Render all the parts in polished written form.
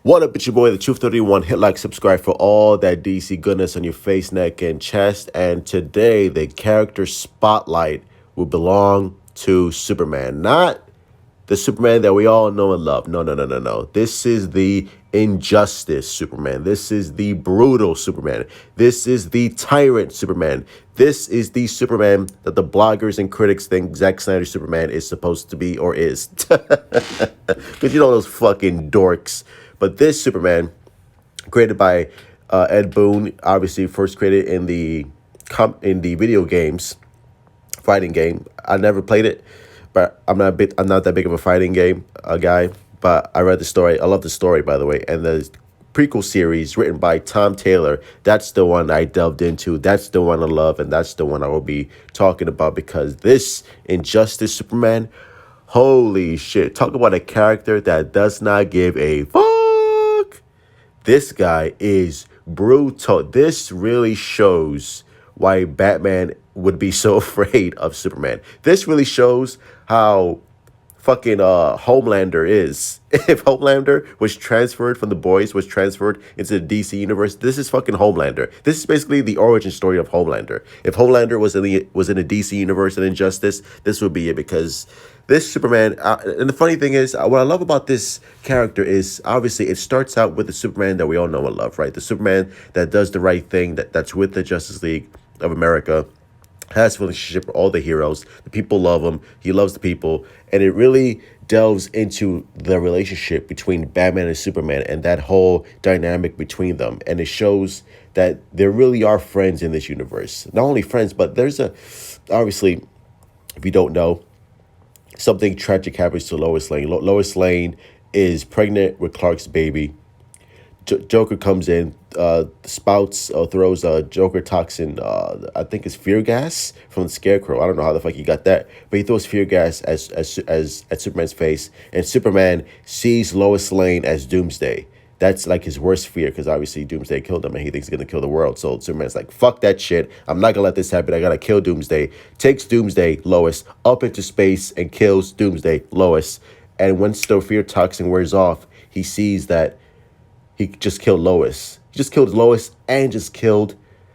What up, it's your boy, the Truth 31. Hit like, subscribe for all that DC goodness on your face, neck, and chest. And today, the character spotlight will belong to Superman. Not the Superman that we all know and love. No, no, no, no, no. This is the injustice Superman. This is the brutal Superman. This is the tyrant Superman. This is the Superman that the bloggers and critics think Zack Snyder's Superman is supposed to be or is. Because you know those fucking dorks. But this Superman, created by Ed Boon, obviously first created in the video games fighting game. I never played it, but I'm not that big of a fighting game guy. But I read the story. I love the story, by the way, and the prequel series written by Tom Taylor. That's the one I delved into. That's the one I love, and that's the one I will be talking about because this Injustice Superman. Holy shit. Talk about a character that does not give a fuck. This guy is brutal. This really shows why Batman would be so afraid of Superman. This really shows how fucking Homelander is. If Homelander was transferred from the boys, was transferred into the DC universe, this is fucking Homelander. This is basically the origin story of Homelander. If Homelander was in the DC universe and Injustice, this would be it because this Superman, and the funny thing is, what I love about this character is obviously it starts out with the Superman that we all know and love, right? The Superman that does the right thing, that's with the Justice League of America, has a relationship with all the heroes. The people love him. He loves the people. And it really delves into the relationship between Batman and Superman and that whole dynamic between them. And it shows that there really are friends in this universe. Not only friends, but obviously, if you don't know, something tragic happens to Lois Lane. Lois Lane is pregnant with Clark's baby. Joker comes in, spouts throws a Joker toxin. I think it's fear gas from the Scarecrow. I don't know how the fuck he got that, but he throws fear gas as at Superman's face, and Superman sees Lois Lane as Doomsday. That's like his worst fear because obviously Doomsday killed him and he thinks he's gonna kill the world. So Superman's like, fuck that shit. I'm not gonna let this happen. I gotta kill Doomsday. Takes Doomsday, Lois, up into space and kills Doomsday, Lois. And once the fear toxin wears off, he sees that he just killed Lois. He just killed Lois and just killed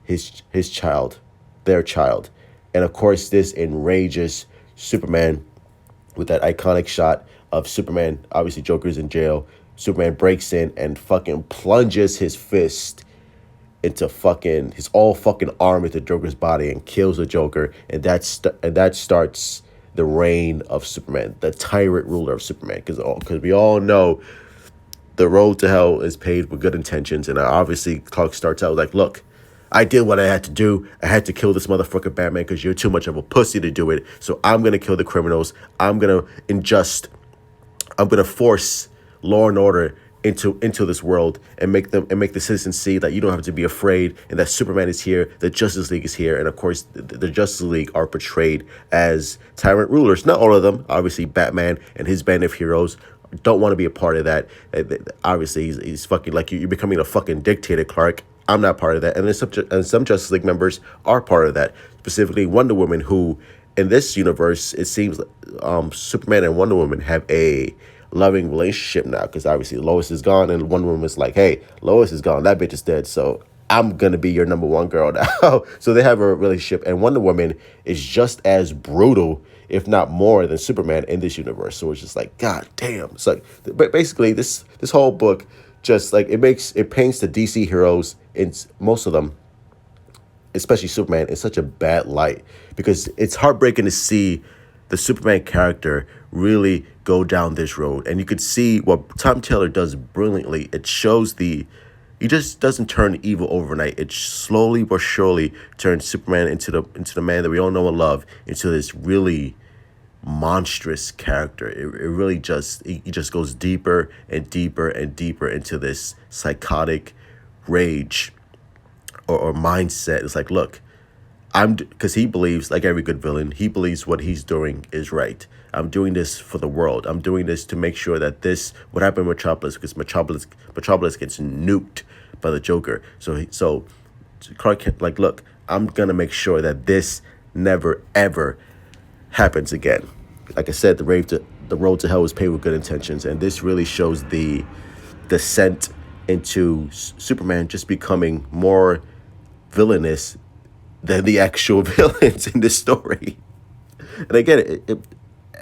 his child, their child. And of course, this enrages Superman with that iconic shot of Superman. Obviously, Joker's in jail. Superman breaks in and fucking plunges his fist into his all fucking arm into Joker's body and kills the Joker. And that starts the reign of Superman, the tyrant ruler of Superman. Because we all know the road to hell is paved with good intentions. And obviously, Clark starts out like, look, I did what I had to do. I had to kill this motherfucker Batman because you're too much of a pussy to do it. So I'm going to kill the criminals. I'm going to force law and order into this world and make the citizens see that you don't have to be afraid and that Superman is here, the Justice League is here, and of course the Justice League are portrayed as tyrant rulers. Not all of them, obviously. Batman and his band of heroes don't want to be a part of that. Obviously, he's fucking like you're becoming a fucking dictator, Clark. I'm not part of that. And some Justice League members are part of that. Specifically, Wonder Woman, who in this universe it seems Superman and Wonder Woman have a loving relationship now because obviously Lois is gone and Wonder Woman's like, hey, Lois is gone, that bitch is dead, so I'm gonna be your number one girl now. So they have a relationship, and Wonder Woman is just as brutal, if not more, than Superman in this universe. So it's just like, god damn. It's like, but basically, this whole book just like it paints the DC heroes, in most of them, especially Superman, in such a bad light because it's heartbreaking to see the Superman character really go down this road. And you could see what Tom Taylor does brilliantly. It shows he just doesn't turn evil overnight. It slowly but surely turns Superman into the man that we all know and love, into this really monstrous character. It really he just goes deeper and deeper and deeper into this psychotic rage or mindset. It's like, look, because he believes, like every good villain, he believes what he's doing is right. I'm doing this for the world. I'm doing this to make sure that what happened with Metropolis, because Metropolis gets nuked by the Joker. So Clark Kent, like, look, I'm gonna make sure that this never ever happens again. Like I said, the road to hell is paved with good intentions, and this really shows the descent into Superman just becoming more villainous than the actual villains in this story. And again,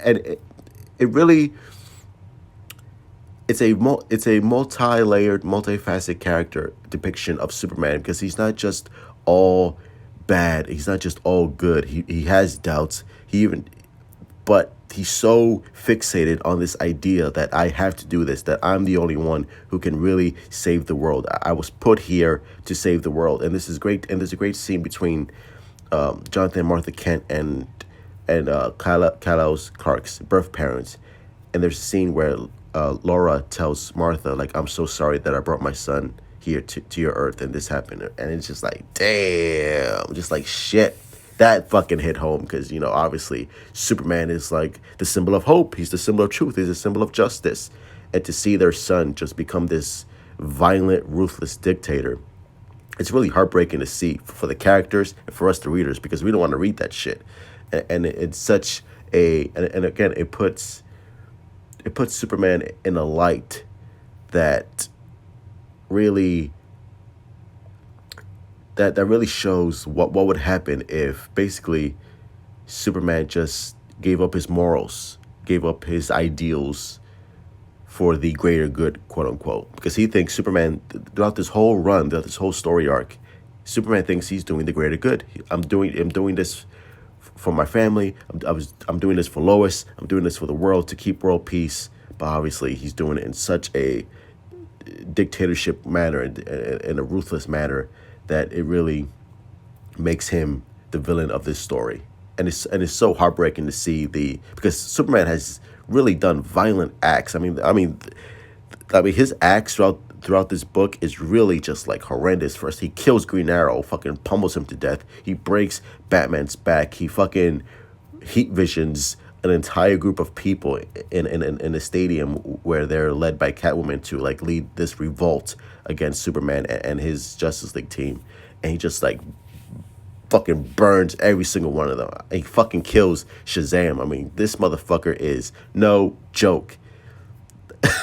and it really it's a multi-layered, multifaceted character depiction of Superman because he's not just all bad. He's not just all good. He has doubts. But he's so fixated on this idea that I have to do this, that I'm the only one who can really save the world. I was put here to save the world, and this is great. And there's a great scene between Jonathan and Martha Kent and Kal-El Clark's birth parents, and there's a scene where Laura tells Martha, like, I'm so sorry that I brought my son here to your earth and this happened. And it's just like, damn, just like shit. That fucking hit home because, you know, obviously Superman is like the symbol of hope. He's the symbol of truth. He's the symbol of justice. And to see their son just become this violent, ruthless dictator, it's really heartbreaking to see for the characters and for us, the readers, because we don't want to read that shit. And it's such and again, it puts Superman in a light that really that really shows what would happen if basically Superman just gave up his morals, gave up his ideals for the greater good, quote unquote. Because he thinks Superman, throughout this whole run, throughout this whole story arc, Superman thinks he's doing the greater good. I'm doing this for my family. I'm doing this for Lois. I'm doing this for the world, to keep world peace. But obviously, he's doing it in such a dictatorship manner and in a ruthless manner that it really makes him the villain of this story. And it's so heartbreaking to see because Superman has really done violent acts. I mean his acts throughout this book is really just like horrendous. First, he kills Green Arrow, fucking pummels him to death. He breaks Batman's back. He fucking heat visions an entire group of people in a stadium where they're led by Catwoman to like lead this revolt against Superman and his Justice League team. And he just like fucking burns every single one of them. He fucking kills Shazam. I mean, this motherfucker is no joke.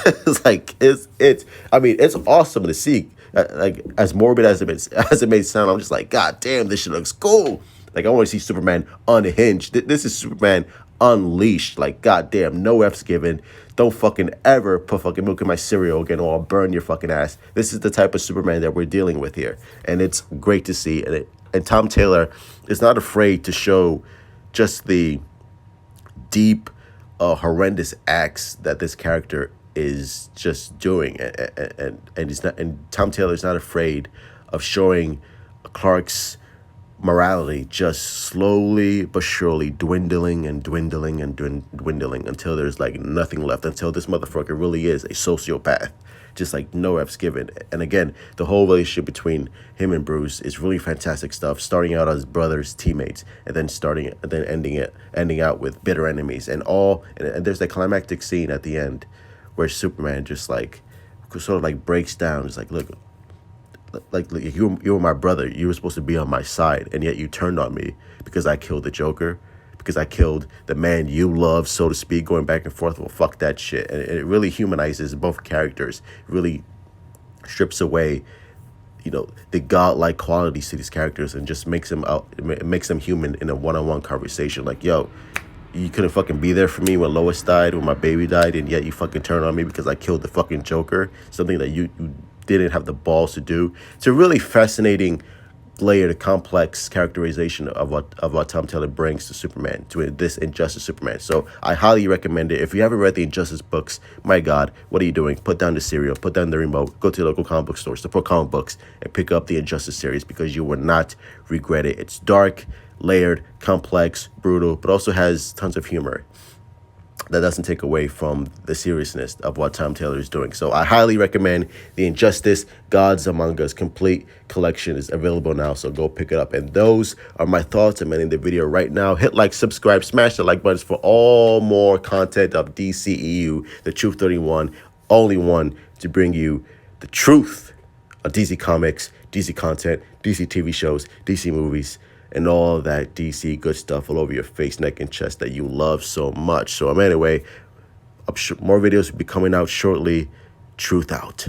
It's awesome to see. Like, as morbid as it may sound, I'm just like, God damn, this shit looks cool. Like, I want to see Superman unhinged. This is Superman unleashed. Like, God damn, no F's given. Don't fucking ever put fucking milk in my cereal again, or I'll burn your fucking ass. This is the type of Superman that we're dealing with here, and it's great to see. And Tom Taylor is not afraid to show just the deep, horrendous acts that this character is just doing, and Tom Taylor is not afraid of showing Clark's morality just slowly but surely dwindling until there's like nothing left, until this motherfucker really is a sociopath, just like no F's given. And again, the whole relationship between him and Bruce is really fantastic stuff, starting out as brothers, teammates, and then ending out with bitter enemies and there's that climactic scene at the end where Superman just like sort of like breaks down. It's like, look, like you were my brother. You were supposed to be on my side, and yet you turned on me because I killed the Joker, because I killed the man you love, so to speak, going back and forth. Well, fuck that shit. And it really humanizes both characters. It really strips away, the godlike qualities to these characters and just makes them human in a one-on-one conversation. Like, yo, you couldn't fucking be there for me when Lois died, when my baby died, and yet you fucking turned on me because I killed the fucking Joker, something that you didn't have the balls to do. It's a really fascinating, layered, complex characterization of what Tom Taylor brings to Superman, to this Injustice Superman. So I highly recommend it. If you haven't read the Injustice books, my God, what are you doing? Put down the cereal, put down the remote, go to the local comic book store, support comic books, and pick up the Injustice series, because you will not regret it. It's dark, layered, complex, brutal, but also has tons of humor. That doesn't take away from the seriousness of what Tom Taylor is doing. So I highly recommend the Injustice Gods Among Us complete collection is available now. So go pick it up. And those are my thoughts. I'm ending the video right now. Hit like, subscribe, smash the like buttons for all more content of DCEU, the Truth 31, only one to bring you the truth of DC Comics, DC content, DC TV shows, DC movies, and all that DC good stuff all over your face, neck, and chest that you love so much. So anyway, more videos will be coming out shortly. Truth out.